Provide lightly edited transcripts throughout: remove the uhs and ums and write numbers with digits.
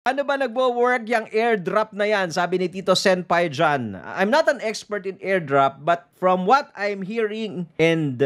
Ano ba nagwo-work yung airdrop na yan? Sabi ni Tito Senpai dyan. I'm not an expert in airdrop, but from what I'm hearing and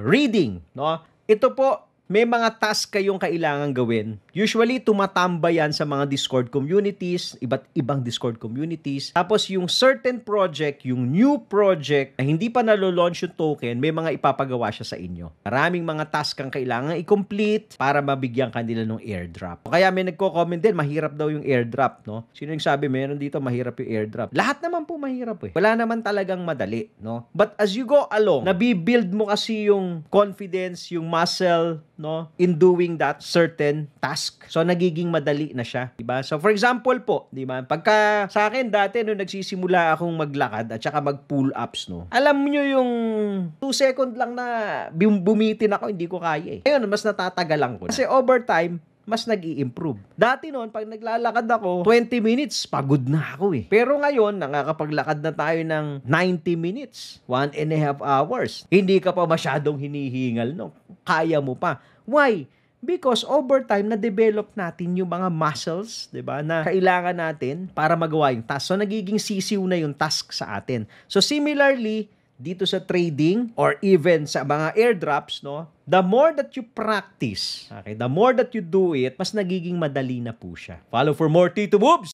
reading, no, ito po, may mga task kayong kailangan gawin. Usually, tumatambay yan sa mga Discord communities, iba't ibang Discord communities. Tapos, yung certain project, yung new project, na hindi pa nalo-launch yung token, may mga ipapagawa siya sa inyo. Maraming mga task kang kailangan i-complete para mabigyan kanila ng airdrop. Kaya may nagko-comment din, mahirap daw yung airdrop, no? Sino yung sabi, meron dito, mahirap yung airdrop. Lahat naman po mahirap eh. Wala naman talagang madali, no? But as you go along, nabibuild mo kasi yung confidence, yung muscle, no, in doing that certain task. So, nagiging madali na siya, diba? So, for example po, diba? Pagka sa akin dati, nung nagsisimula akong maglakad at saka mag-pull-ups, no, alam nyo yung 2 second lang na bumitin ako, hindi ko kaya eh. Ngayon, mas natatagalan ko na. Kasi over time, mas nag-i-improve. Dati noon, pag naglalakad ako, 20 minutes, pagod na ako eh. Pero ngayon, nakakapaglakad na tayo ng 90 minutes, 1.5 hours. Hindi ka pa masyadong hinihingal, no? Kaya mo pa. Why? Because over time, na-develop natin yung mga muscles, diba, na kailangan natin para magawa yung task. So, nagiging sisiw na yung task sa atin. So, similarly, dito sa trading or even sa mga airdrops, no, the more that you practice, okay, the more that you do it, mas nagiging madali na po siya. Follow for more Tito Boobs!